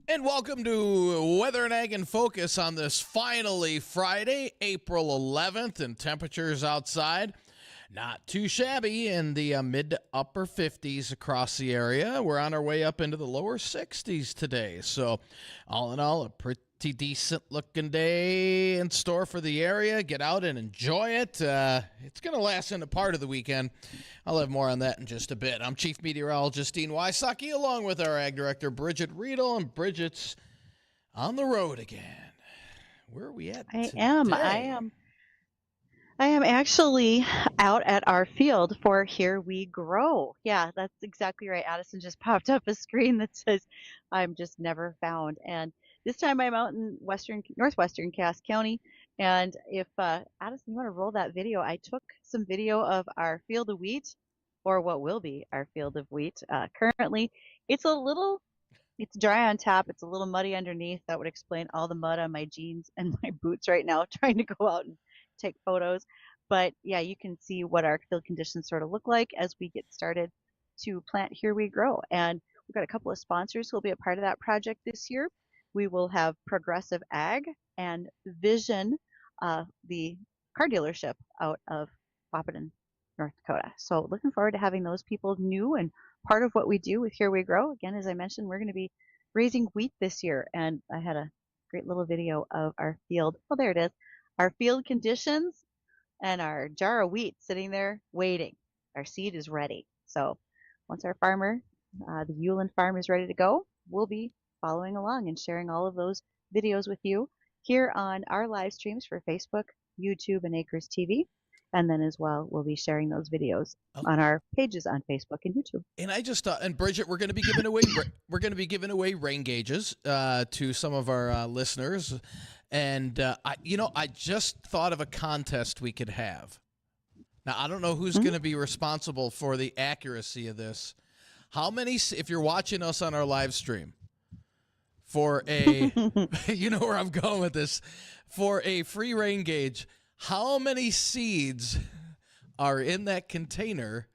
And welcome to Weather and Ag in Focus on this finally Friday, April 11th, and temperatures outside not too shabby in the mid to upper 50s across the area. We're on our way up into the lower 60s today. So all in all, a pretty decent looking day in store for the area. Get out and enjoy it. It's going to last into part of the weekend. I'll have more on that in just a bit. I'm Chief Meteorologist Dean Wysocki, along with our Ag Director Bridgette Readel, and Bridgette's on the road again. Where are we at today? I am actually out at our field for Here We Grow. Yeah, that's exactly right. Addison just popped up a screen that says I'm just never found. And this time I'm out in northwestern Cass County. And if Addison, you want to roll that video, I took some video of our field of wheat, or what will be our field of wheat. Currently, it's dry on top. It's a little muddy underneath. That would explain all the mud on my jeans and my boots right now, trying to go out and take photos. But yeah, you can see what our field conditions sort of look like as we get started to plant Here We Grow. And we've got a couple of sponsors who will be a part of that project this year. We will have Progressive Ag and Vision, the car dealership out of Wahpeton, North Dakota. So looking forward to having those people new and part of what we do with Here We Grow. Again, as I mentioned, we're going to be raising wheat this year. And I had a great little video of our field. Oh, there it is. Our field conditions and our jar of wheat sitting there waiting. Our seed is ready. So once our farmer, the Uland farm, is ready to go, we'll be following along and sharing all of those videos with you here on our live streams for Facebook, YouTube, and Acres TV. And then as well, we'll be sharing those videos on our pages on Facebook and YouTube. And I just thought, and Bridgette, we're going to be giving away rain gauges to some of our listeners. And I just thought of a contest we could have. Now I don't know who's going to be responsible for the accuracy of this. How many? If you're watching us on our live stream, for a, you know where I'm going with this, for a free rain gauge. How many seeds are in that container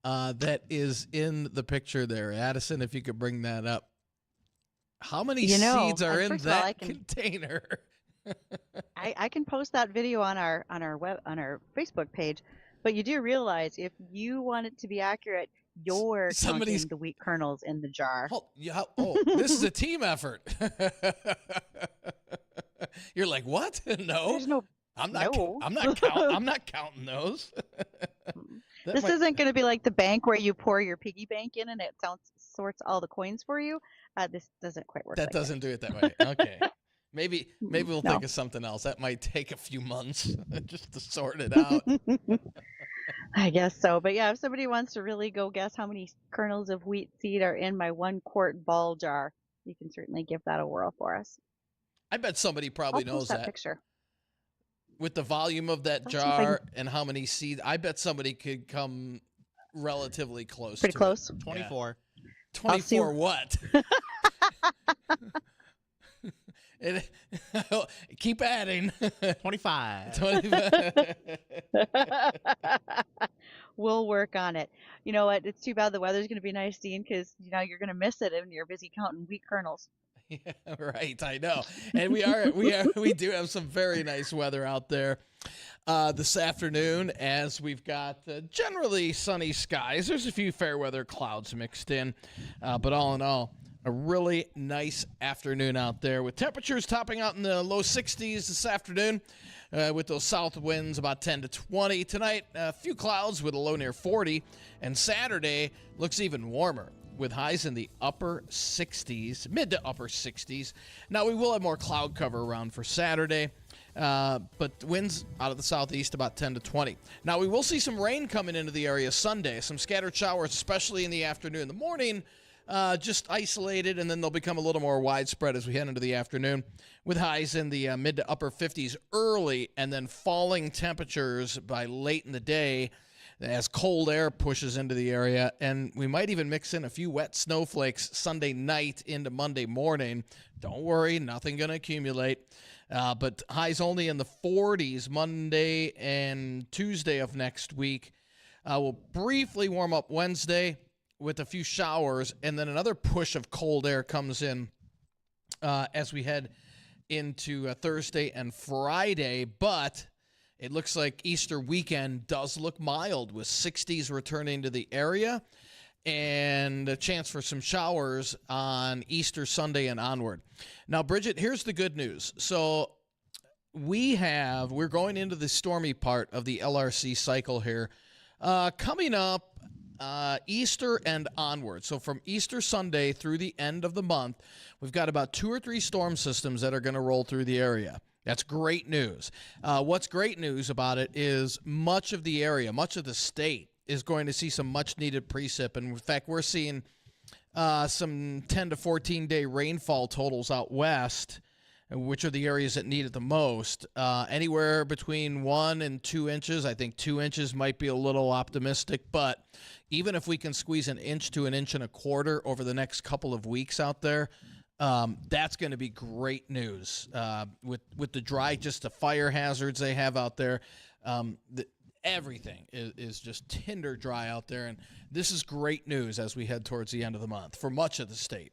that is in the picture there? Addison, if you could bring that up. How many seeds are in that container? I can post that video on our Facebook page, but you do realize if you want it to be accurate, you're counting the wheat kernels in the jar. This is a team effort. You're like, what? No. I'm not counting those. This isn't going to be like the bank where you pour your piggy bank in and it sorts all the coins for you. This doesn't quite work. That doesn't do it that way. Okay. Maybe we'll think of something else. That might take a few months just to sort it out. I guess so. But yeah, if somebody wants to really go guess how many kernels of wheat seed are in my 1-quart ball jar, you can certainly give that a whirl for us. I bet somebody probably knows that picture. With the volume of that jar and how many seeds, I bet somebody could come relatively close. Pretty close. 24. Yeah. 24 what? Keep adding. 25. We'll work on it. You know what? It's too bad the weather's going to be nice, Dean, because you're going to miss it and you're busy counting wheat kernels. Yeah, right. I know. And we do have some very nice weather out there this afternoon, as we've got generally sunny skies. There's a few fair weather clouds mixed in, but all in all, a really nice afternoon out there with temperatures topping out in the low 60s this afternoon with those south winds about 10 to 20. Tonight, a few clouds with a low near 40, and Saturday looks even warmer, with highs in the upper 60s, mid to upper 60s. Now, we will have more cloud cover around for Saturday, but winds out of the southeast about 10 to 20. Now, we will see some rain coming into the area Sunday, some scattered showers, especially in the afternoon. The morning, just isolated, and then they'll become a little more widespread as we head into the afternoon, with highs in the mid to upper 50s early, and then falling temperatures by late in the day as cold air pushes into the area, and we might even mix in a few wet snowflakes Sunday night into Monday morning. Don't worry, nothing going to accumulate, but highs only in the 40s Monday and Tuesday of next week. We'll briefly warm up Wednesday with a few showers, and then another push of cold air comes in as we head into Thursday and Friday, but it looks like Easter weekend does look mild with 60s returning to the area and a chance for some showers on Easter Sunday and onward. Now, Bridgette, here's the good news. So we're going into the stormy part of the LRC cycle here. Coming up Easter and onward. So from Easter Sunday through the end of the month, we've got about 2 or 3 storm systems that are going to roll through the area. That's great news. What's great news about it is much of the area, much of the state is going to see some much-needed precip. And in fact, we're seeing some 10 to 14-day rainfall totals out west, which are the areas that need it the most. Anywhere between 1 and 2 inches. I think 2 inches might be a little optimistic, but even if we can squeeze an inch to an inch and a quarter over the next couple of weeks out there, that's going to be great news. With the dry, just the fire hazards they have out there, everything is just tinder dry out there, and this is great news as we head towards the end of the month for much of the state.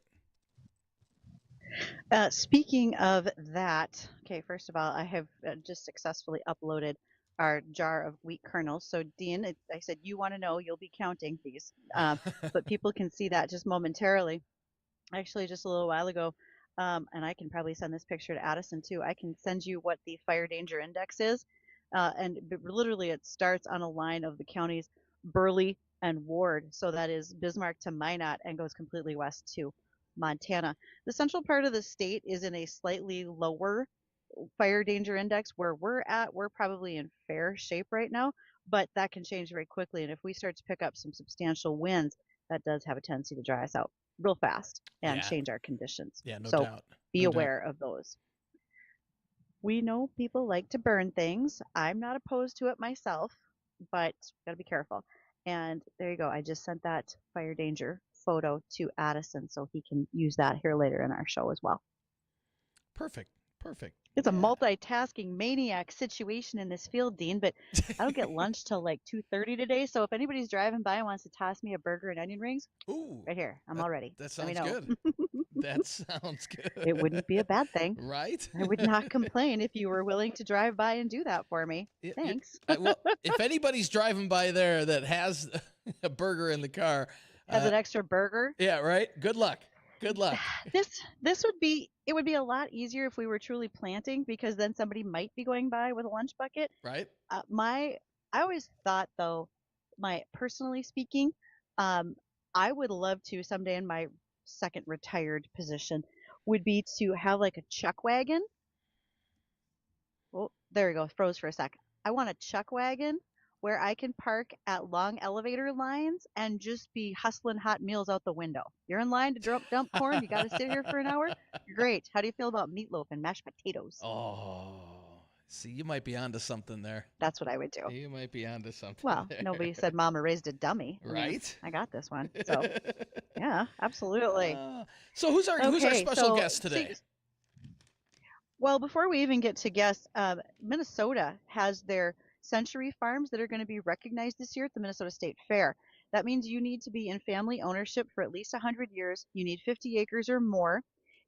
Speaking of that, okay, first of all, I have just successfully uploaded our jar of wheat kernels. So, Dean, I said, you want to know, you'll be counting these. But people can see that just momentarily. Actually, just a little while ago, and I can probably send this picture to Addison, too. I can send you what the fire danger index is. And literally, it starts on a line of the counties Burley and Ward. So that is Bismarck to Minot and goes completely west to Montana. The central part of the state is in a slightly lower fire danger index. Where we're at, we're probably in fair shape right now, but that can change very quickly. And if we start to pick up some substantial winds, that does have a tendency to dry us out real fast and change our conditions. Yeah, no so doubt. Be aware of those. We know people like to burn things. I'm not opposed to it myself, but got to be careful. And there you go. I just sent that fire danger photo to Addison so he can use that here later in our show as well. Perfect. It's a multitasking maniac situation in this field, Dean, but I don't get lunch till like 2:30 today. So if anybody's driving by and wants to toss me a burger and onion rings, right here, I'm all ready. That sounds good. That sounds good. It wouldn't be a bad thing. Right? I would not complain if you were willing to drive by and do that for me. Thanks. Well, if anybody's driving by there that has a burger in the car. Has an extra burger? Yeah, right? Good luck. This would be a lot easier if we were truly planting, because then somebody might be going by with a lunch bucket. Right. I always thought, though, personally speaking, I would love to someday in my second retired position would be to have like a chuck wagon. Oh, there we go. Froze for a sec. I want a chuck wagon where I can park at long elevator lines and just be hustling hot meals out the window. You're in line to dump corn. You got to sit here for an hour. Great. How do you feel about meatloaf and mashed potatoes? Oh, see, you might be onto something there. That's what I would do. You might be onto something. Well, there. Nobody said Mama raised a dummy. Right. I got this one. So, yeah, absolutely. So who's our special guest today? Well, before we even get to guests, Minnesota has their century farms that are going to be recognized this year at the Minnesota State Fair. That means you need to be in family ownership for at least 100 years. You need 50 acres or more,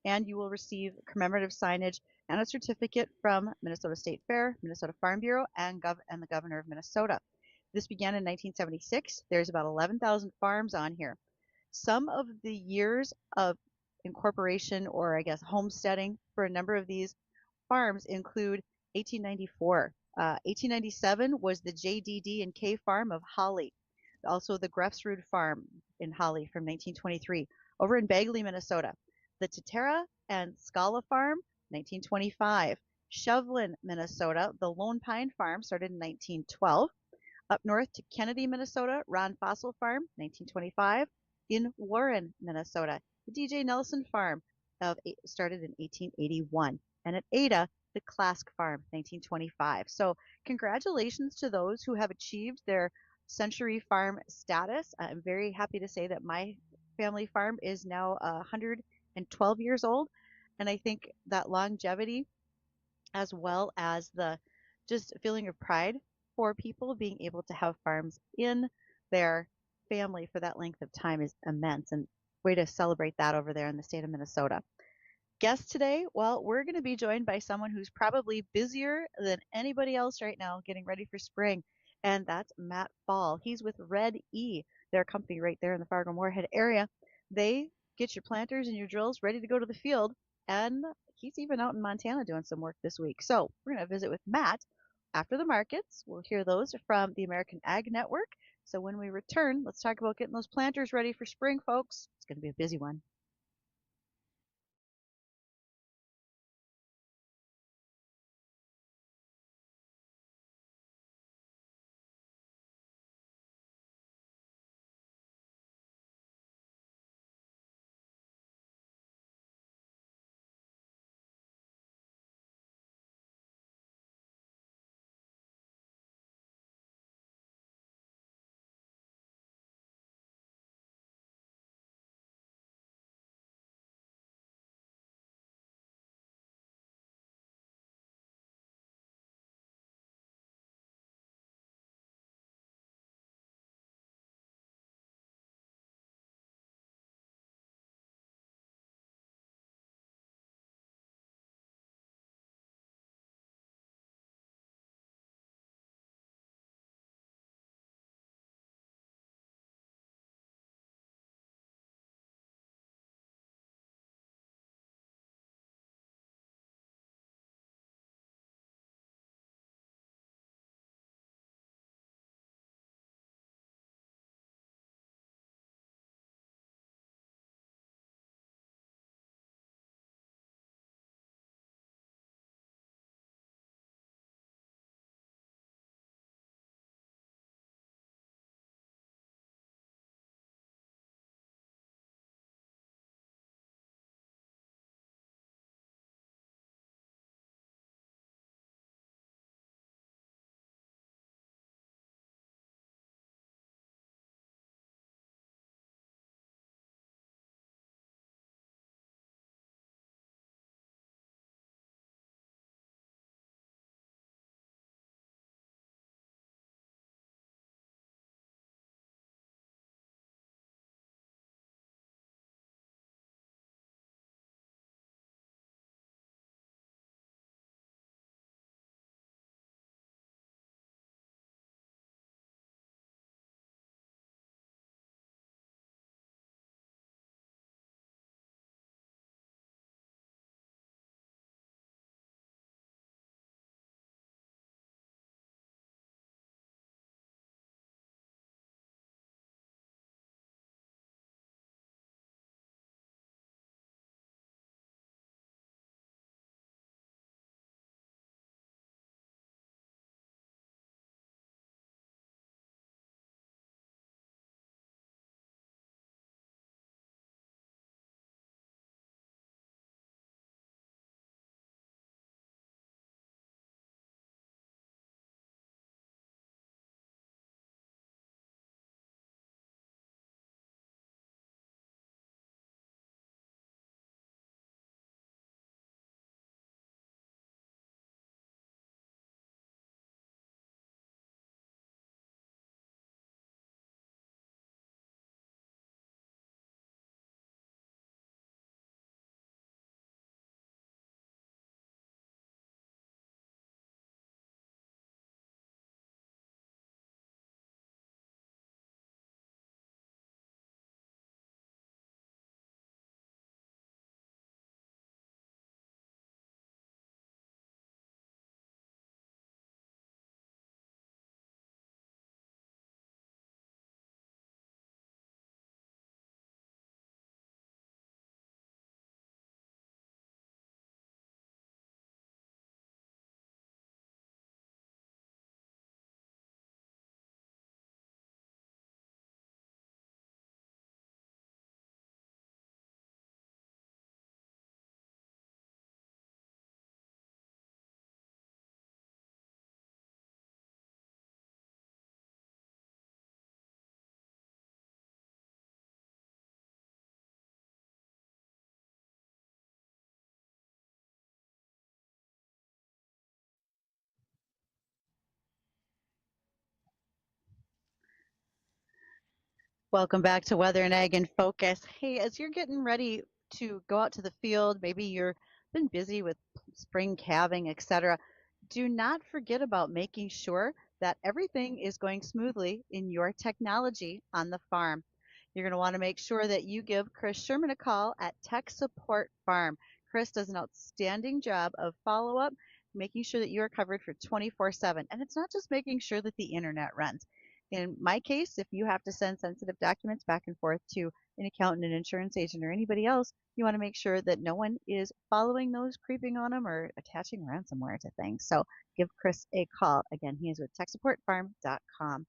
and you will receive commemorative signage and a certificate from Minnesota State Fair, Minnesota Farm Bureau, and the Governor of Minnesota. This began in 1976. There's about 11,000 farms on here. Some of the years of incorporation, or I guess homesteading, for a number of these farms include 1894. 1897 was the JDD and K farm of Holly. Also the Grefsrud farm in Holly from 1923. Over in Bagley, Minnesota, the Tatera and Scala farm, 1925. Shevlin, Minnesota, the Lone Pine farm started in 1912. Up north to Kennedy, Minnesota, Ron Fossil farm, 1925. In Warren, Minnesota, the DJ Nelson farm started in 1881. And at Ada, the Klask farm, 1925. So congratulations to those who have achieved their century farm status. I'm very happy to say that my family farm is now 112 years old. And I think that longevity, as well as the just feeling of pride for people being able to have farms in their family for that length of time, is immense. And way to celebrate that over there in the state of Minnesota. guest today, well, we're going to be joined by someone who's probably busier than anybody else right now getting ready for spring, and that's Matt Faul. He's with Red E, their company right there in the Fargo Moorhead area. They get your planters and your drills ready to go to the field, and he's even out in Montana doing some work this week. So we're going to visit with Matt after the markets. We'll hear those from the American Ag Network. So when we return, let's talk about getting those planters ready for spring, folks. It's going to be a busy one. Welcome back to Weather and Ag in Focus. Hey, as you're getting ready to go out to the field, maybe you've been busy with spring calving, etc., do not forget about making sure that everything is going smoothly in your technology on the farm. You're going to want to make sure that you give Chris Sherman a call at Tech Support Farm. Chris does an outstanding job of follow-up, making sure that you are covered for 24/7. And it's not just making sure that the internet runs. In my case, if you have to send sensitive documents back and forth to an accountant, an insurance agent, or anybody else, you want to make sure that no one is following those, creeping on them, or attaching ransomware to things. So give Chris a call. Again, he is with techsupportfarm.com.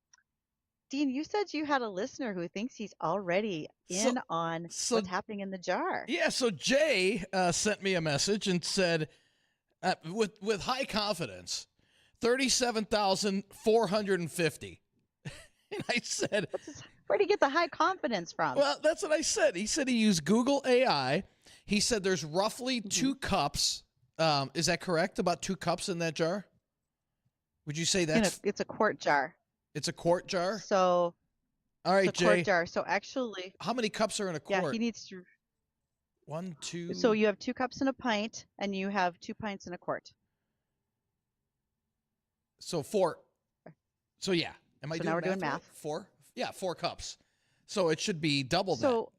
Dean, you said you had a listener who thinks he's already in on what's happening in the jar. Yeah, so Jay sent me a message and said, with high confidence, 37,450. And I said, where do you get the high confidence from? Well, that's what I said. He said he used Google AI. He said there's roughly 2 cups. Is that correct? About 2 cups in that jar? Would you say that's... It's a quart jar. It's a quart jar? So, all right, it's a Jay. quart jar. So actually... How many cups are in a quart? Yeah, he needs to... 1, 2... So you have 2 cups in a pint, and you have 2 pints in a quart. So 4. So yeah. Am I so doing now we're math doing math. 4? Yeah, 4 cups. So it should be double that. So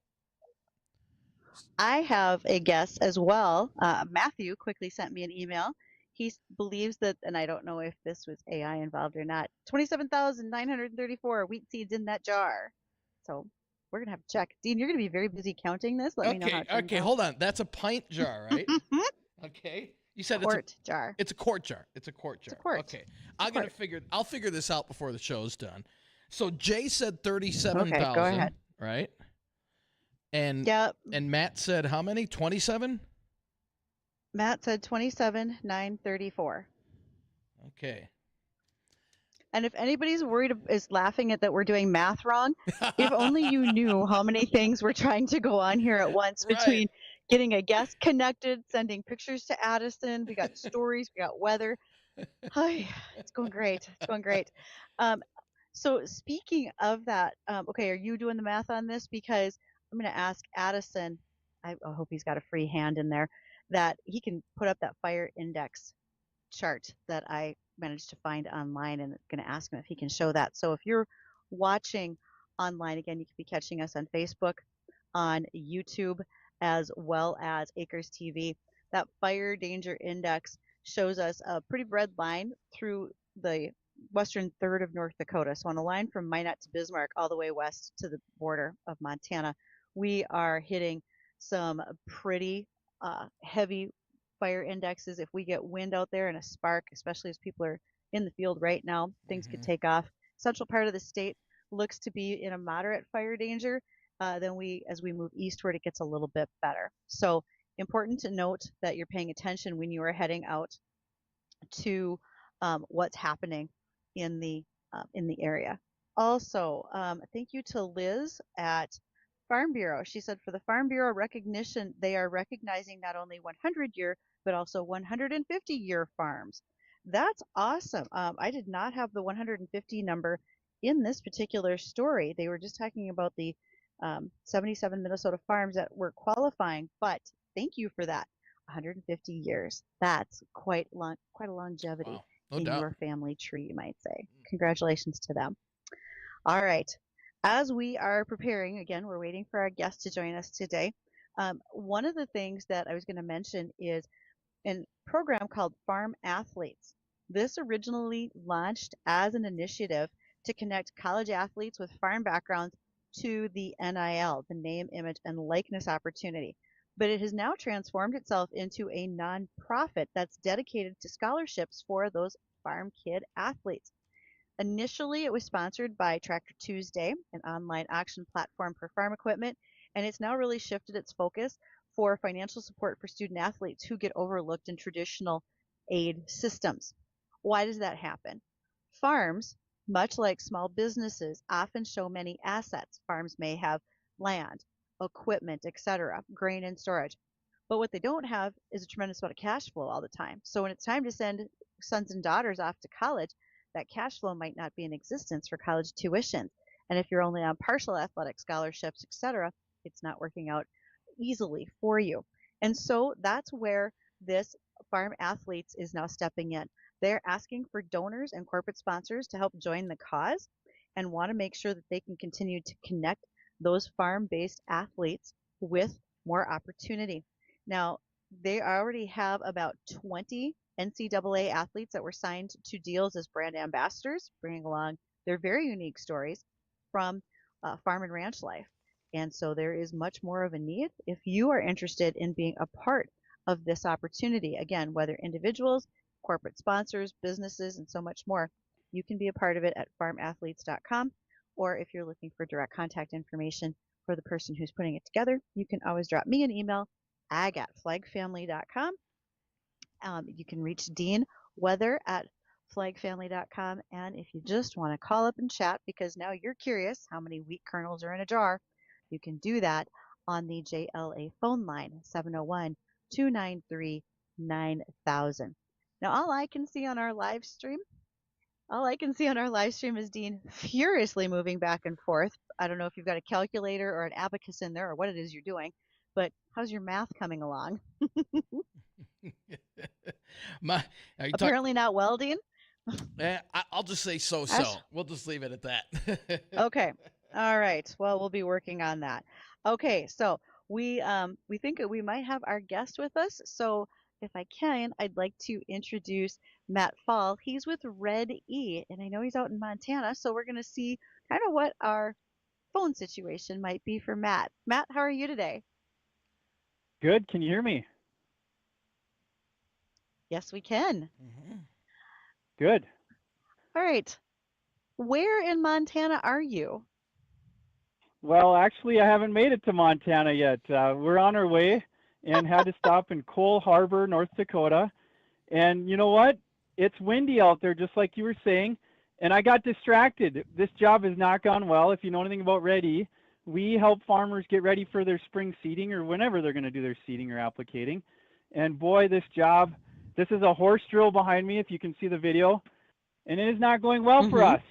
I have a guess as well. Matthew quickly sent me an email. He believes that, and I don't know if this was AI involved or not, 27,934 wheat seeds in that jar. So we're going to have to check. Dean, you're going to be very busy counting this. Let me know how it turns out. Hold on. That's a pint jar, right? Okay. You said quart jar. It's a quart jar. It's a quart jar. It's a quart. Okay. I'll figure this out before the show's done. So Jay said 37,000. Okay, go ahead. Right? And yep. And Matt said how many? 27? Matt said 27,934. Okay. And if anybody's is laughing at that we're doing math wrong, if only you knew how many things we're trying to go on here at once between getting a guest connected, sending pictures to Addison. We got stories, we got weather. Hi, it's going great. It's going great. So speaking of that, okay, are you doing the math on this? Because I'm going to ask Addison, I hope he's got a free hand in there, that he can put up that fire index chart that I managed to find online, and I'm going to ask him if he can show that. So if you're watching online, again, you can be catching us on Facebook, on YouTube, as well as Acres TV. That fire danger index shows us a pretty red line through the western third of North Dakota. So on a line from Minot to Bismarck all the way west to the border of Montana, we are hitting some pretty heavy fire indexes. If we get wind out there and a spark, especially as people are in the field right now, things could take off. Central part of the state looks to be in a moderate fire danger. Then as we move eastward, it gets a little bit better. So important to note that you're paying attention when you are heading out to what's happening in the area. Also, thank you to Liz at Farm Bureau. She said for the Farm Bureau recognition, they are recognizing not only 100-year, but also 150-year farms. That's awesome. I did not have the 150 number in this particular story. They were just talking about the 77 Minnesota farms that were qualifying, but thank you for that. 150 years. That's quite a longevity. Wow. No in doubt. your family tree, you might say. Congratulations to them. All right. As we are preparing, again, we're waiting for our guest to join us today. One of the things that I was going to mention is a program called Farm Athletes. This originally launched as an initiative to connect college athletes with farm backgrounds to the NIL, the name, image, and likeness opportunity. But it has now transformed itself into a nonprofit that's dedicated to scholarships for those farm kid athletes. Initially, it was sponsored by Tractor Tuesday, an online auction platform for farm equipment, and it's now really shifted its focus for financial support for student athletes who get overlooked in traditional aid systems. Why does that happen? Farms, much like small businesses, often show many assets. Farms may have land, equipment, etc., grain and storage. But what they don't have is a tremendous amount of cash flow all the time. So when it's time to send sons and daughters off to college, that cash flow might not be in existence for college tuition. And if you're only on partial athletic scholarships, etc., it's not working out easily for you. And so that's where this Farm Athletes is now stepping in. They're asking for donors and corporate sponsors to help join the cause and want to make sure that they can continue to connect those farm-based athletes with more opportunity. Now, they already have about 20 NCAA athletes that were signed to deals as brand ambassadors, bringing along their very unique stories from farm and ranch life. And so there is much more of a need. If you are interested in being a part of this opportunity, again, whether individuals, corporate sponsors, businesses, and so much more, you can be a part of it at farmathletes.com. Or if you're looking for direct contact information for the person who's putting it together, you can always drop me an email, ag@flagfamily.com. You can reach Dean Weather at flagfamily.com. And if you just want to call up and chat because now you're curious how many wheat kernels are in a jar, you can do that on the JLA phone line, 701 293 9000. Now, all I can see on our live stream is Dean furiously moving back and forth. I don't know if you've got a calculator or an abacus in there or what it is you're doing, but how's your math coming along? My, are you talking? Apparently not well, Dean. I'll just say Ash? so. We'll just leave it at that. Okay. All right. Well, we'll be working on that. Okay. So we think that we might have our guest with us. So if I can, I'd like to introduce Matt Faul. He's with Red E, and I know he's out in Montana. So we're going to see kind of what our phone situation might be for Matt. Matt, how are you today? Good. Can you hear me? Yes, we can. Good. All right. Where in Montana are you? Well, actually, I haven't made it to Montana yet. We're on our way and had to stop in Cole Harbor, North Dakota. And you know what? It's windy out there, just like you were saying. And I got distracted. This job has not gone well. If you know anything about Red E, we help farmers get ready for their spring seeding or whenever they're going to do their seeding or applicating. And boy, this is a horse drill behind me, if you can see the video. And it is not going well for us.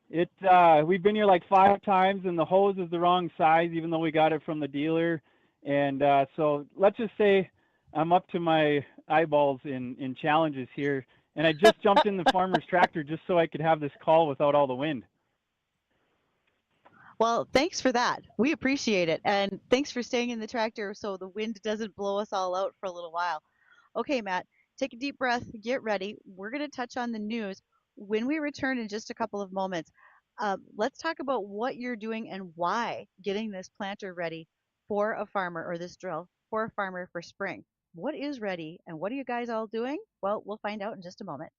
We've been here like 5 times, and the hose is the wrong size, even though we got it from the dealer. And so let's just say I'm up to my eyeballs in challenges here. And I just jumped in the farmer's tractor just so I could have this call without all the wind. Well, thanks for that. We appreciate it. And thanks for staying in the tractor so the wind doesn't blow us all out for a little while. Okay, Matt, take a deep breath, get ready. We're going to touch on the news. When we return in just a couple of moments, let's talk about what you're doing and why getting this planter ready for a farmer, or this drill for a farmer for spring. What is ready and what are you guys all doing? Well, we'll find out in just a moment.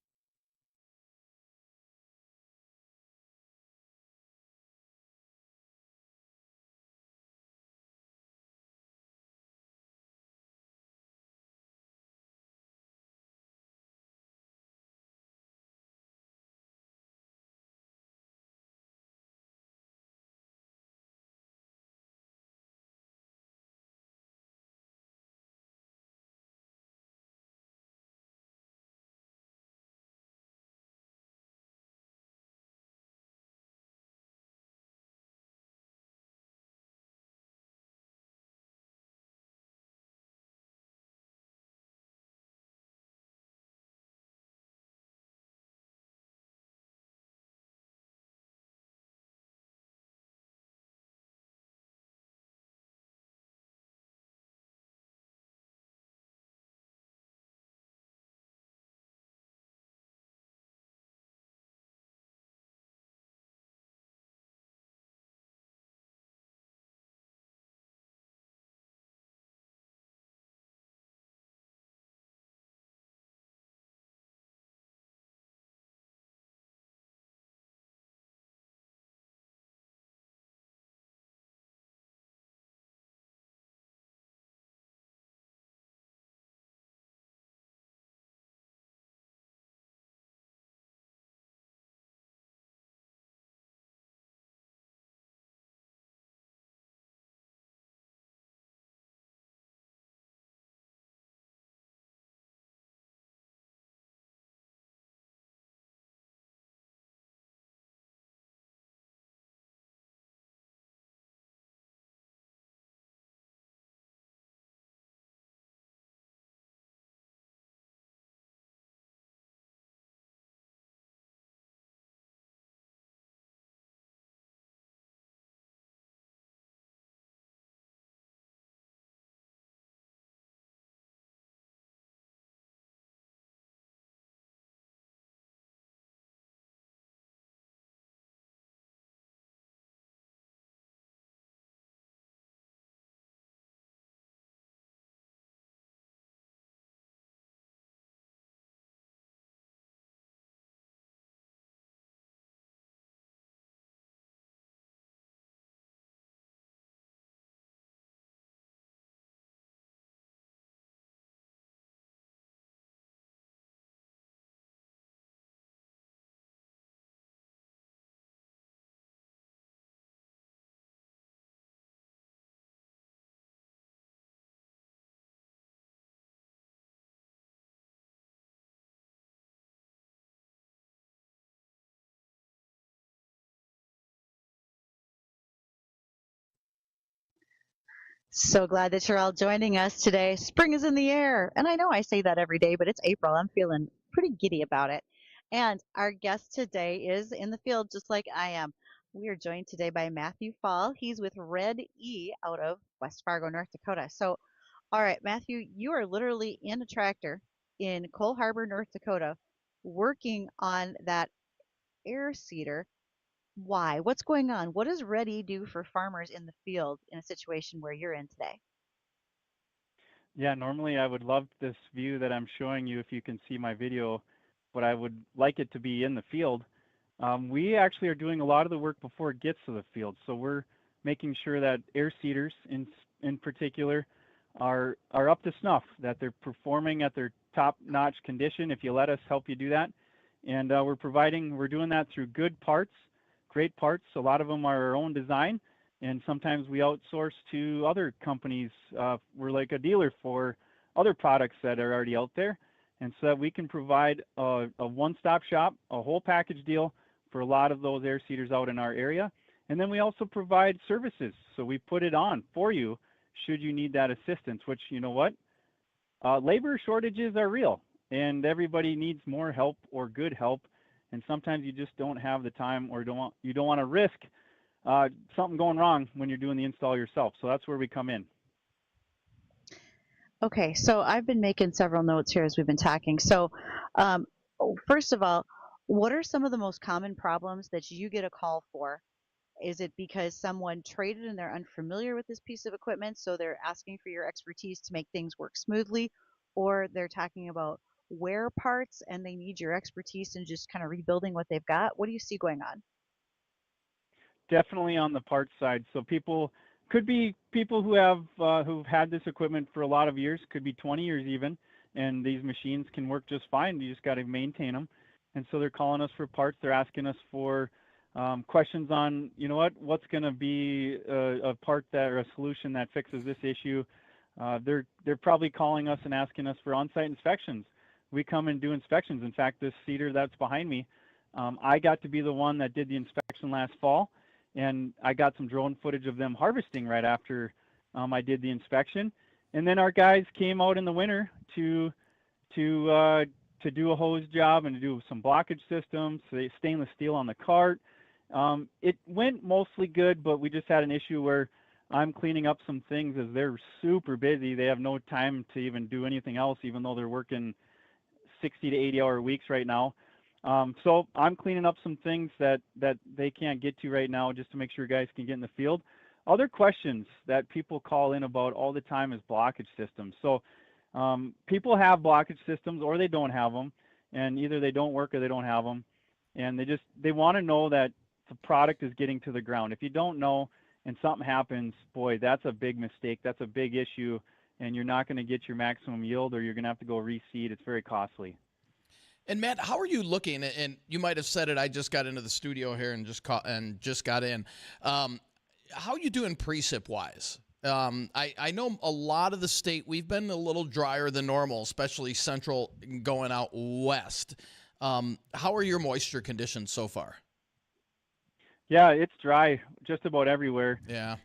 So glad that you're all joining us today. Spring is in the air. And I know I say that every day, but it's April. I'm feeling pretty giddy about it. And our guest today is in the field just like I am. We are joined today by Matthew Faul. He's with Red E out of West Fargo, North Dakota. So, all right, Matthew, you are literally in a tractor in Cole Harbor, North Dakota, working on that air seeder. Why? What's going on? What does Red E do for farmers in the field in a situation where you're in today? Yeah, normally I would love this view that I'm showing you if you can see my video, but I would like it to be in the field. We actually are doing a lot of the work before it gets to the field. So we're making sure that air seeders in particular are up to snuff, that they're performing at their top-notch condition if you let us help you do that. And we're doing that through good parts, great parts. A lot of them are our own design. And sometimes we outsource to other companies. We're like a dealer for other products that are already out there. And so that we can provide a one-stop shop, a whole package deal for a lot of those air seeders out in our area. And then we also provide services. So we put it on for you should you need that assistance, which, you know what? Labor shortages are real, and everybody needs more help or good help. And sometimes you just don't have the time or you don't want to risk something going wrong when you're doing the install yourself. So that's where we come in. Okay, so I've been making several notes here as we've been talking. So, first of all, what are some of the most common problems that you get a call for? Is it because someone traded and they're unfamiliar with this piece of equipment, so they're asking for your expertise to make things work smoothly, or they're talking about wear parts and they need your expertise in just kind of rebuilding what they've got? What do you see going on? Definitely on the parts side. So people could be people who have who've had this equipment for a lot of years, could be 20 years even, and these machines can work just fine. You just got to maintain them. And so they're calling us for parts. They're asking us for questions on, you know what's going to be a part that or a solution that fixes this issue. They're probably calling us and asking us for on-site inspections. We come and do inspections. In fact, this seeder that's behind me, I got to be the one that did the inspection last fall. And I got some drone footage of them harvesting right after I did the inspection. And then our guys came out in the winter to do a hose job and to do some blockage systems, stainless steel on the cart. It went mostly good, but we just had an issue where I'm cleaning up some things as they're super busy. They have no time to even do anything else, even though they're working 60 to 80-hour weeks right now. So I'm cleaning up some things that they can't get to right now just to make sure guys can get in the field. Other questions that people call in about all the time is blockage systems. So people have blockage systems or they don't have them, and either they don't work or they don't have them. And they want to know that the product is getting to the ground. If you don't know and something happens, boy, that's a big mistake. That's a big issue, and you're not going to get your maximum yield, or you're going to have to go reseed. It's very costly. And Matt, how are you looking? And you might have said it. I just got into the studio here and just got in. How are you doing precip wise? I know a lot of the state we've been a little drier than normal, especially central going out west. How are your moisture conditions so far? Yeah, it's dry just about everywhere. Yeah.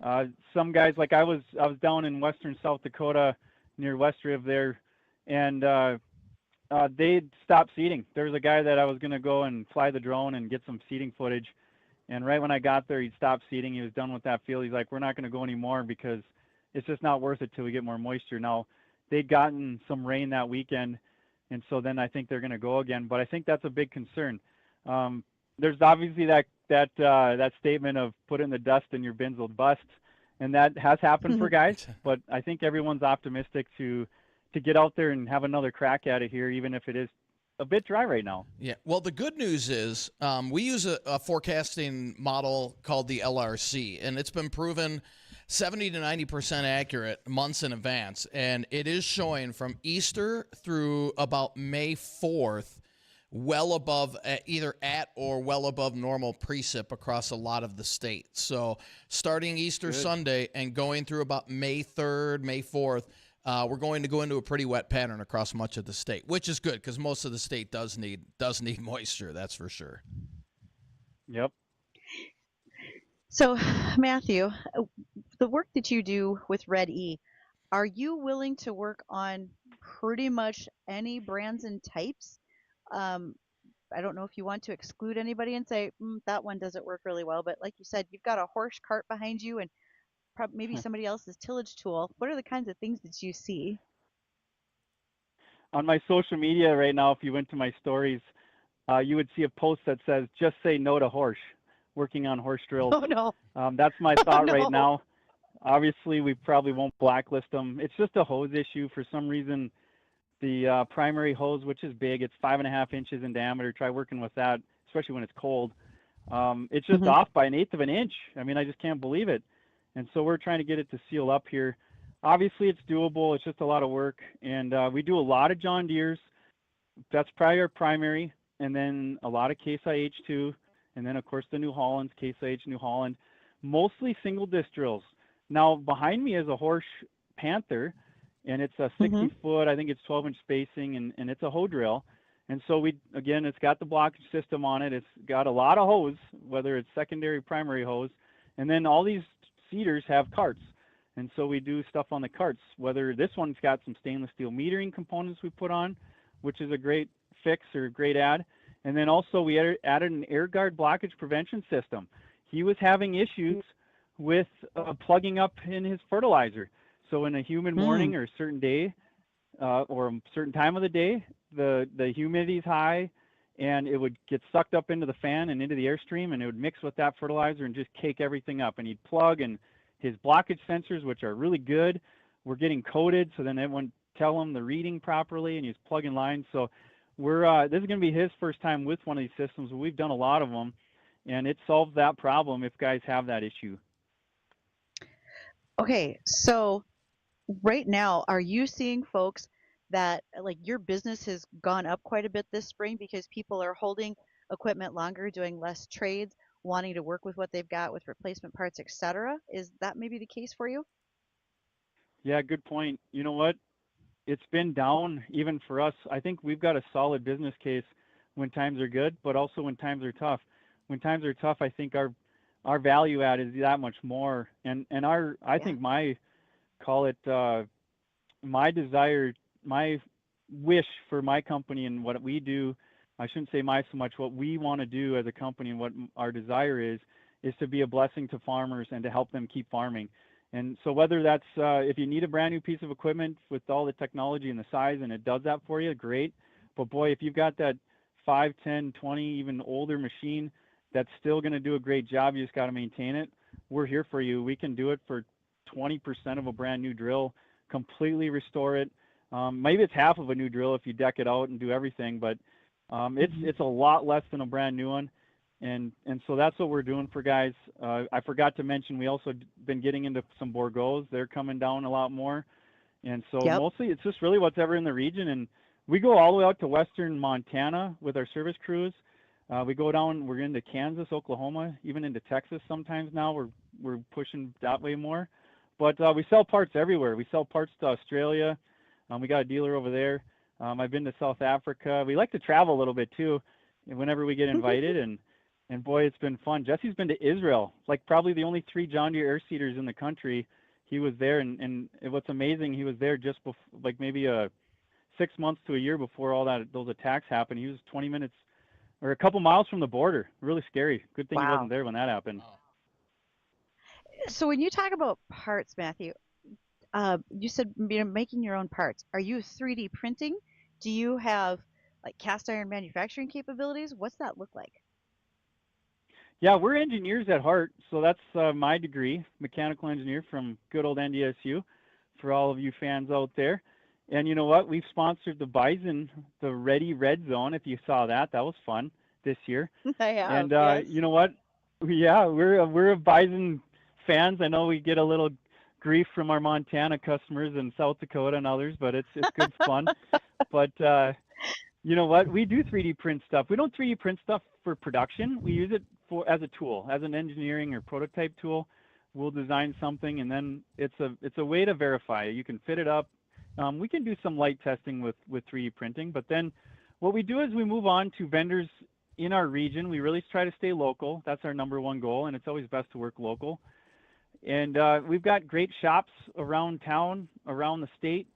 Some guys, like I was down in western South Dakota near West Riv there, and they stopped seeding. There was a guy that I was going to go and fly the drone and get some seeding footage. And right when I got there, he'd stopped seeding. He was done with that field. He's like, we're not going to go anymore because it's just not worth it till we get more moisture. Now, they'd gotten some rain that weekend, and so then I think they're going to go again. But I think that's a big concern. There's obviously that statement of put it in the dust and your bins will bust, and that has happened for guys. But I think everyone's optimistic to get out there and have another crack at it here, even if it is a bit dry right now. Yeah. Well, the good news is we use a forecasting model called the LRC, and it's been proven 70 to 90% accurate months in advance. And it is showing from Easter through about May 4th, well above, either at or well above normal precip across a lot of the state. So starting Easter Sunday and going through about May 3rd, May 4th, we're going to go into a pretty wet pattern across much of the state, which is good because most of the state does need moisture. That's for sure. Yep. So, Matthew, the work that you do with Red E, are you willing to work on pretty much any brands and types? Um, I don't know if you want to exclude anybody and say that one doesn't work really well, but like you said, you've got a horse cart behind you and maybe somebody else's tillage tool. What are the kinds of things that you see? On my social media right now, if you went to my stories, you would see a post that says, "Just say no to horse," working on horse drills. Oh no. That's my Oh thought right no. now. Obviously, we probably won't blacklist them. It's just a hose issue. For some reason, the primary hose, which is big, it's 5.5 inches in diameter. Try working with that, especially when it's cold. It's just Mhm. off by 1/8 of an inch. I mean, I just can't believe it. And so we're trying to get it to seal up here. Obviously, it's doable. It's just a lot of work. And we do a lot of John Deere's. That's probably our primary. And then a lot of Case IH too. And then, of course, the New Hollands, Case IH, New Holland. Mostly single disc drills. Now, behind me is a Horsch Panther, and it's a 60 Mhm. foot, I think it's 12-inch spacing, and it's a hoe drill. And so again, it's got the blockage system on it. It's got a lot of hose, whether it's secondary, primary hose. And then all these seeders have carts. And so we do stuff on the carts, whether this one's got some stainless steel metering components we put on, which is a great fix or a great add. And then also we added an air guard blockage prevention system. He was having issues with plugging up in his fertilizer. So in a humid morning or a certain day or a certain time of the day, the humidity is high and it would get sucked up into the fan and into the airstream, and it would mix with that fertilizer and just cake everything up. And he'd plug, and his blockage sensors, which are really good, were getting coded, so then it wouldn't tell him the reading properly, and he's plugging lines. So this is going to be his first time with one of these systems. We've done a lot of them, and it solves that problem if guys have that issue. Okay, so right now, are you seeing folks that like your business has gone up quite a bit this spring because people are holding equipment longer, doing less trades, wanting to work with what they've got with replacement parts, etc.? Is that maybe the case for you? Yeah, good point. You know what? It's been down even for us. I think we've got a solid business case when times are good, but also when times are tough. When times are tough, I think our value add is that much more. And I Yeah. think call it my desire, my wish for my company and what we do. I shouldn't say so much. What we want to do as a company and what our desire is to be a blessing to farmers and to help them keep farming. And so whether that's if you need a brand new piece of equipment with all the technology and the size and it does that for you, great. But boy, if you've got that 5, 10, 20, even older machine that's still going to do a great job, you just got to maintain it. We're here for you. We can do it for 20% of a brand new drill, completely restore it. Maybe it's half of a new drill if you deck it out and do everything, but it's a lot less than a brand new one. And so that's what we're doing for guys. I forgot to mention we also been getting into some Bourgeois. They're coming down a lot more. And so Yep. mostly it's just really what's ever in the region. And we go all the way out to western Montana with our service crews. We go down, we're into Kansas, Oklahoma, even into Texas sometimes now. We're pushing that way more. But we sell parts everywhere. We sell parts to Australia. We got a dealer over there. I've been to South Africa. We like to travel a little bit too whenever we get invited. And boy, it's been fun. Jesse's been to Israel, like probably the only 3 John Deere air seeders in the country. He was there, and what's amazing, he was there just before, like maybe 6 months to a year before those attacks happened. He was 20 minutes or a couple miles from the border. Really scary. Good thing he wasn't Wow. there when that happened. Oh. So when you talk about parts, Matthew, you said making your own parts. Are you 3D printing? Do you have like cast iron manufacturing capabilities? What's that look like? Yeah, we're engineers at heart, so that's my degree, mechanical engineer from good old NDSU, for all of you fans out there. And you know what? We've sponsored the Bison, the Ready Red Zone. If you saw that, that was fun this year. I have, And yes. you know what? Yeah, we're a Bison fans. I know we get a little grief from our Montana customers and South Dakota and others, but it's good fun. But you know what? We do 3D print stuff. We don't 3D print stuff for production. We use it as a tool, as an engineering or prototype tool. We'll design something, and then it's a way to verify. You can fit it up. We can do some light testing with 3D printing, but then what we do is we move on to vendors in our region. We really try to stay local. That's our #1 goal, and it's always best to work local. And we've got great shops around town, around the state,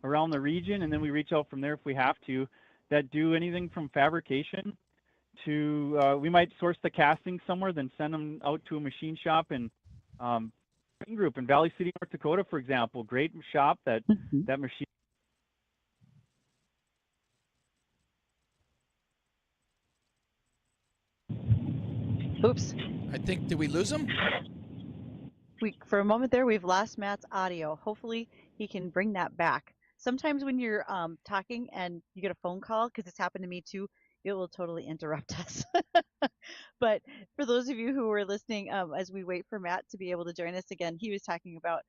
around the region, and then we reach out from there if we have to, that do anything from fabrication to we might source the casting somewhere, then send them out to a machine shop in Group in Valley City, North Dakota, for example. Great shop that machine. Oops. I think, did we lose him? For a moment there, we've lost Matt's audio. Hopefully he can bring that back. Sometimes when you're talking and you get a phone call, because it's happened to me too, it will totally interrupt us. But for those of you who are listening, as we wait for Matt to be able to join us again, he was talking about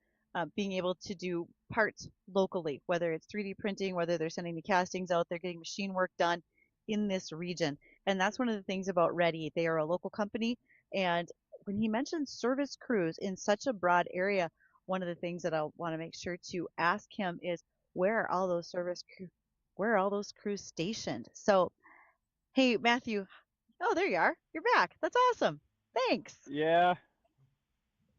being able to do parts locally, whether it's 3D printing, whether they're sending the castings out, they're getting machine work done in this region. And that's one of the things about Ready. They are a local company. And when he mentioned service crews in such a broad area, one of the things that I'll want to make sure to ask him is, where are all those where are all those crews stationed? So, hey, Matthew. Oh, there you are. You're back. That's awesome. Thanks. Yeah.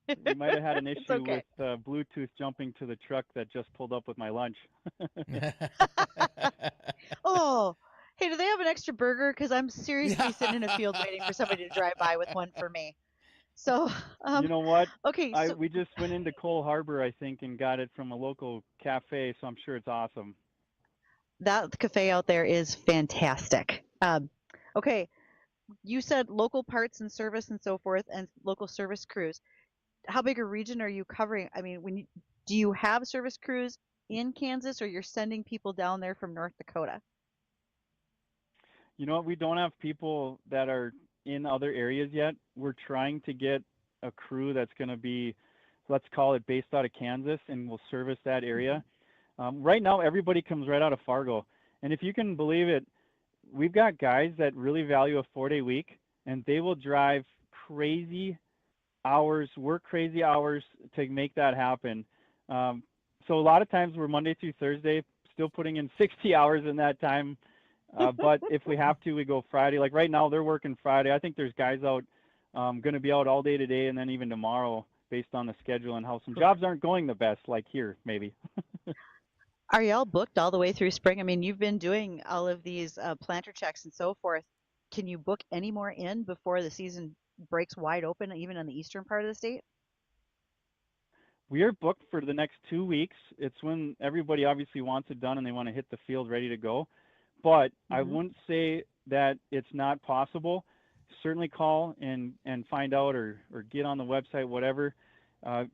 You might have had an issue okay. with Bluetooth jumping to the truck that just pulled up with my lunch. Oh, hey, do they have an extra burger? Because I'm seriously sitting in a field waiting for somebody to drive by with one for me. So, you know what? Okay. We just went into Cole Harbor, I think, and got it from a local cafe, so I'm sure it's awesome. That cafe out there is fantastic. Okay. You said local parts and service and so forth, and local service crews. How big a region are you covering? I mean, do you have service crews in Kansas, or you're sending people down there from North Dakota? You know what? We don't have people that are in other areas yet. We're trying to get a crew that's going to be, let's call it, based out of Kansas, and will service that area. Right now, everybody comes right out of Fargo. And if you can believe it, we've got guys that really value a 4-day week, and they will drive crazy hours, work crazy hours to make that happen. So a lot of times we're Monday through Thursday, still putting in 60 hours in that time. But if we have to, we go Friday. Like right now, they're working Friday. I think there's guys out going to be out all day today and then even tomorrow based on the schedule and how some jobs aren't going the best, like here, maybe. Are y'all booked all the way through spring? I mean, you've been doing all of these planter checks and so forth. Can you book any more in before the season breaks wide open, even on the eastern part of the state? We are booked for the next 2 weeks. It's when everybody obviously wants it done and they want to hit the field ready to go. But I wouldn't say that it's not possible. Certainly call and find out or get on the website, whatever.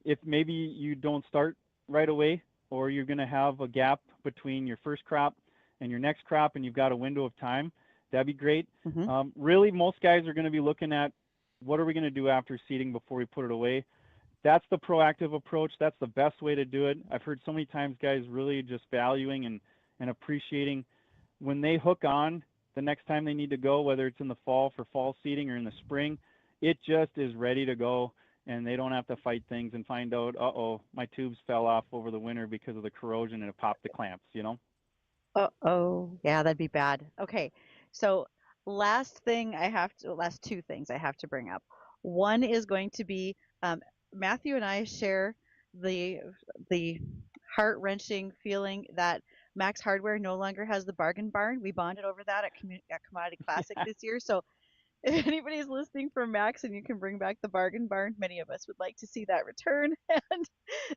If maybe you don't start right away, or you're going to have a gap between your first crop and your next crop and you've got a window of time, that'd be great. Really, most guys are going to be looking at what are we going to do after seeding before we put it away. That's the proactive approach. That's the best way to do it. I've heard so many times guys really just valuing and appreciating when they hook on the next time they need to go, whether it's in the fall for fall seeding or in the spring, it just is ready to go. And they don't have to fight things and find out, uh-oh, my tubes fell off over the winter because of the corrosion and it popped the clamps, you know? Uh-oh. Yeah, that'd be bad. Okay. So last two things I have to bring up. One is going to be Matthew and I share the heart-wrenching feeling that Max Hardware no longer has the bargain barn. We bonded over that at Commodity Classic this year. So if anybody's listening from Max and you can bring back the bargain barn, many of us would like to see that return. And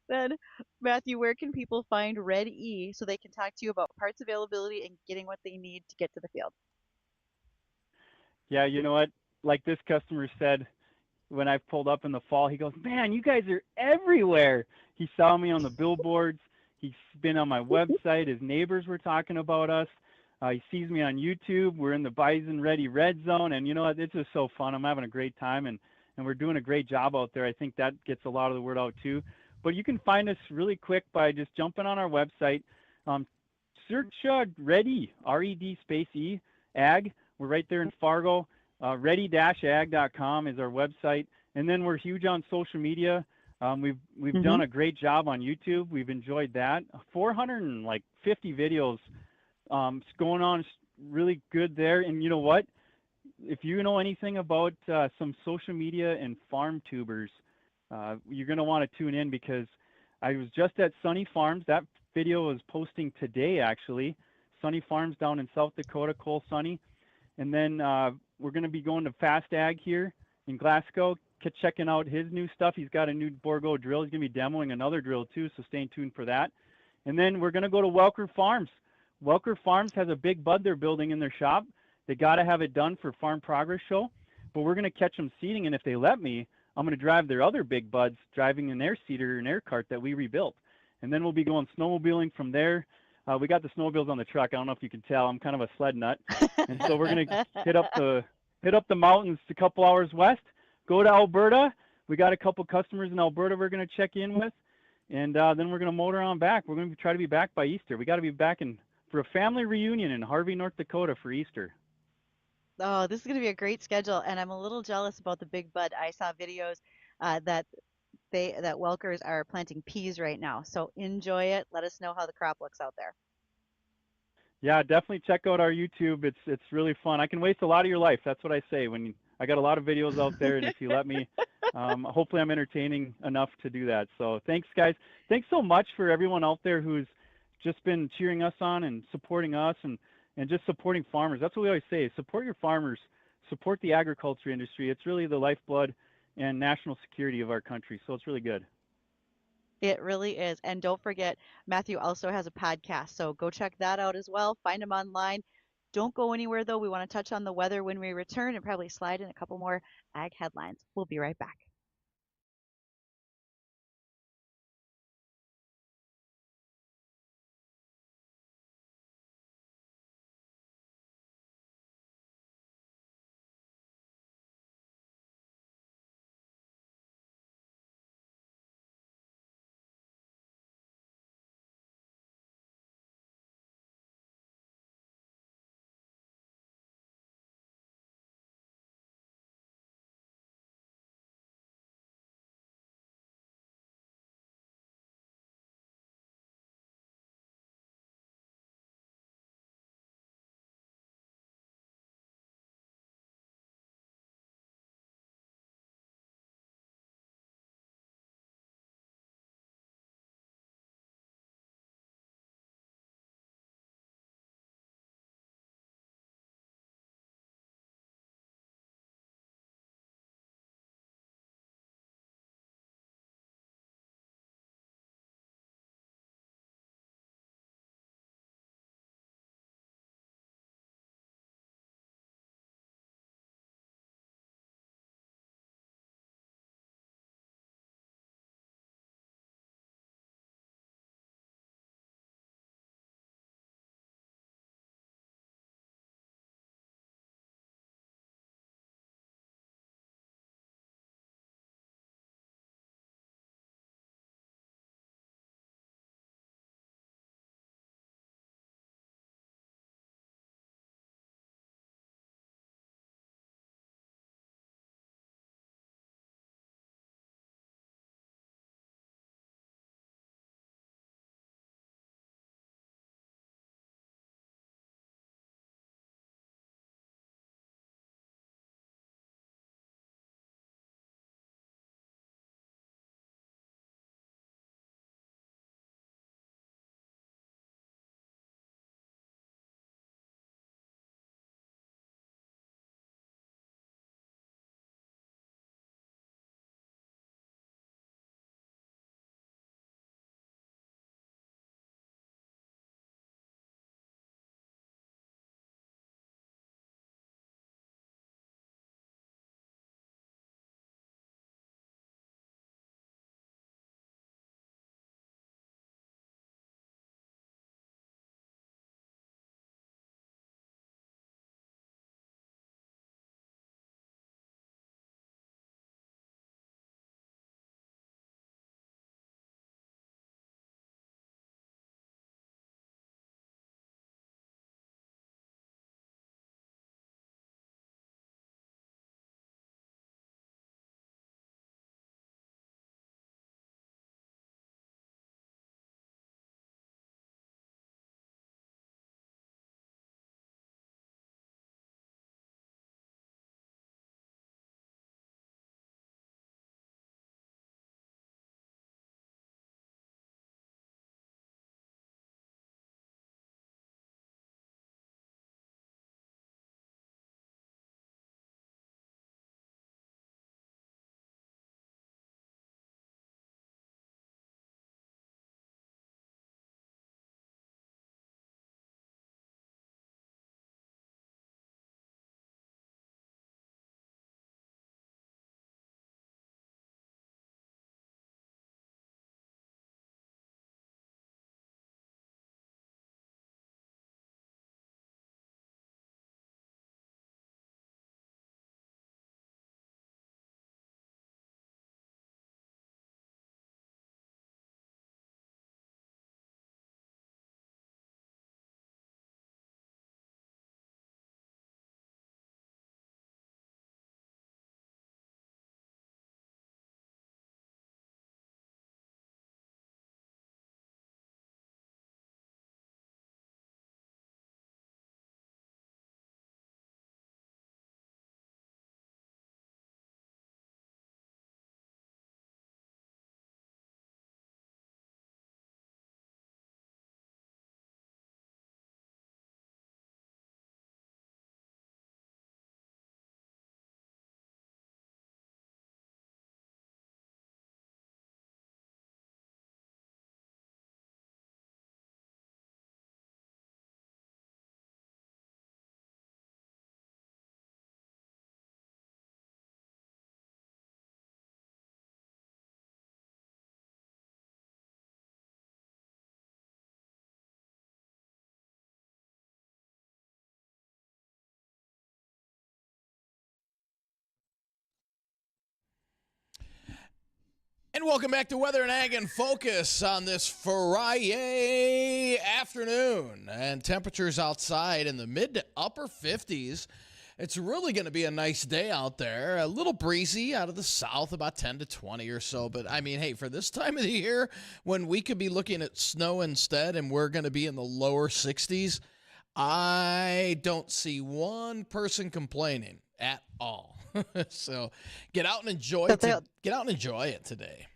then, Matthew, where can people find Red E so they can talk to you about parts availability and getting what they need to get to the field? Yeah, you know what? Like this customer said, when I pulled up in the fall, he goes, man, you guys are everywhere. He saw me on the billboards. He's been on my website. His neighbors were talking about us. He sees me on YouTube. We're in the Bison Ready Red Zone. And you know what? It's just so fun. I'm having a great time, and we're doing a great job out there. I think that gets a lot of the word out too. But you can find us really quick by just jumping on our website. Search Ready, R-E-D space E, Ag. We're right there in Fargo. Ready-ag.com is our website. And then we're huge on social media. We've done a great job on YouTube. We've enjoyed that. 450 videos going on, really good there. And you know what? If you know anything about some social media and farm tubers, You're going to want to tune in because I was just at Sunny Farms. That video is posting today, actually. Sunny Farms down in South Dakota, Cole Sunny. And then we're going to be going to Fast Ag here in Glasgow, checking out his new stuff. He's got a new Borgo drill. He's going to be demoing another drill too, so stay tuned for that. And then we're going to go to Welker Farms. Welker Farms has a big bud they're building in their shop. They got to have it done for Farm Progress Show, but we're going to catch them seeding, and if they let me, I'm going to drive their other big buds, driving in their seeder and air cart that we rebuilt. And then we'll be going snowmobiling from there. We got the snowmobiles on the truck. I don't know if you can tell. I'm kind of a sled nut. And so we're going to hit up the mountains a couple hours west, go to Alberta. We got a couple customers in Alberta we're going to check in with. And then we're going to motor on back. We're going to try to be back by Easter. We got to be back for a family reunion in Harvey, North Dakota for Easter. Oh, this is going to be a great schedule, and I'm a little jealous about the big bud. I saw videos that Welkers are planting peas right now. So enjoy it. Let us know how the crop looks out there. Yeah, definitely check out our YouTube. It's really fun. I can waste a lot of your life. That's what I say. I got a lot of videos out there, and if you let me, hopefully I'm entertaining enough to do that. So thanks, guys. Thanks so much for everyone out there who's just been cheering us on and supporting us and just supporting farmers. That's what we always say. Support your farmers. Support the agriculture industry. It's really the lifeblood and national security of our country. So it's really good. It really is. And don't forget, Matthew also has a podcast. So go check that out as well. Find him online. Don't go anywhere, though. We want to touch on the weather when we return and probably slide in a couple more ag headlines. We'll be right back. And welcome back to Weather and Ag in Focus on this Friday afternoon. And temperatures outside in the mid to upper 50s. It's really going to be a nice day out there. A little breezy out of the south, about 10 to 20 or so. But, I mean, hey, for this time of the year, when we could be looking at snow instead and we're going to be in the lower 60s, I don't see one person complaining at all. So get out and enjoy it. Get out and enjoy it today.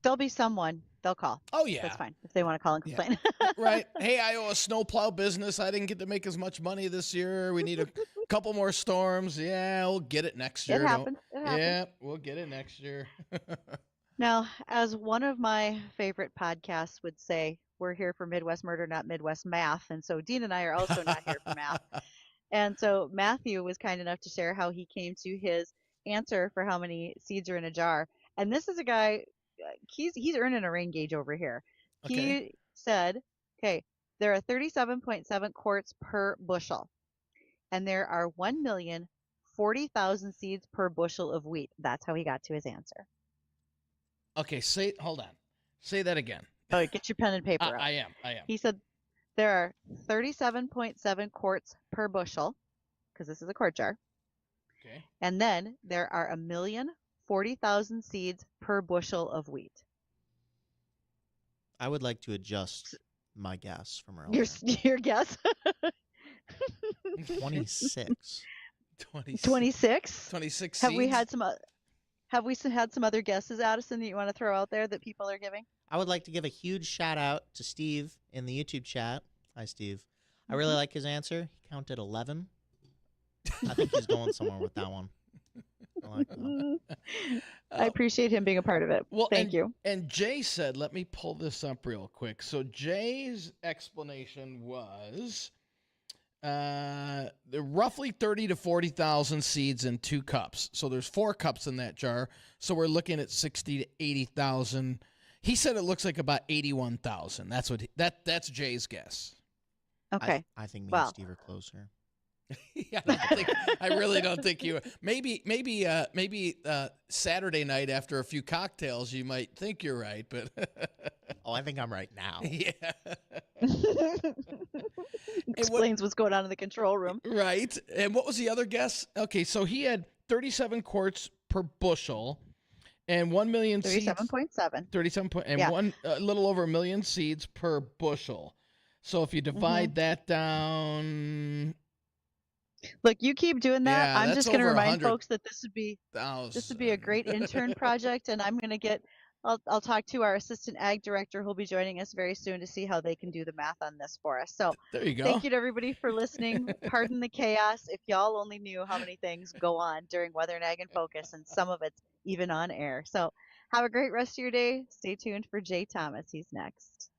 There'll be someone. They'll call. Oh, yeah. That's fine if they want to call and complain. Yeah. Right. Hey, I owe a snowplow business. I didn't get to make as much money this year. We need a couple more storms. Yeah, we'll get it next year. It happens. Yeah, we'll get it next year. Now, as one of my favorite podcasts would say, we're here for Midwest Murder, not Midwest Math. And so Dean and I are also not here for math. And so Matthew was kind enough to share how he came to his answer for how many seeds are in a jar. And this is a guy, he's earning a rain gauge over here. Okay. He said, okay, there are 37.7 quarts per bushel. And there are 1,040,000 seeds per bushel of wheat. That's how he got to his answer. Okay, hold on. Say that again. Oh, get your pen and paper out. I am. He said there are 37.7 quarts per bushel, because this is a quart jar. Okay. And then there are 1,040,000 seeds per bushel of wheat. I would like to adjust my guess from earlier. Your guess? 26. 26? 26 Have seeds? we had some other guesses, Addison, that you want to throw out there that people are giving? I would like to give a huge shout out to Steve in the YouTube chat. Hi, Steve. I really like his answer. He counted 11. I think he's going somewhere with that one. I like that. I appreciate him being a part of it. Well, Thank you. And Jay said, let me pull this up real quick. So Jay's explanation was roughly 30 to 40,000 seeds in 2 cups. So there's 4 cups in that jar. So we're looking at 60 to 80,000. He said it looks like about 81,000. That's Jay's guess. Okay. I think me and Steve are closer. Yeah, I really don't think you. Maybe Saturday night after a few cocktails, you might think you're right, but oh, I think I'm right now. Yeah. Explains what's going on in the control room. Right. And what was the other guess? Okay, so he had 37 quarts per bushel, and 1 million seeds. 37.7. 37 point, and a little over 1 million seeds per bushel. So if you divide that down. Look, you keep doing that. Yeah, I'm just going to remind 100, folks that this would be a great intern project, and I'm going to I'll talk to our assistant ag director who'll be joining us very soon to see how they can do the math on this for us. So there you go. Thank you to everybody for listening. Pardon the chaos. If y'all only knew how many things go on during Weather and Ag in Focus, and some of it's even on air. So have a great rest of your day. Stay tuned for Jay Thomas. He's next.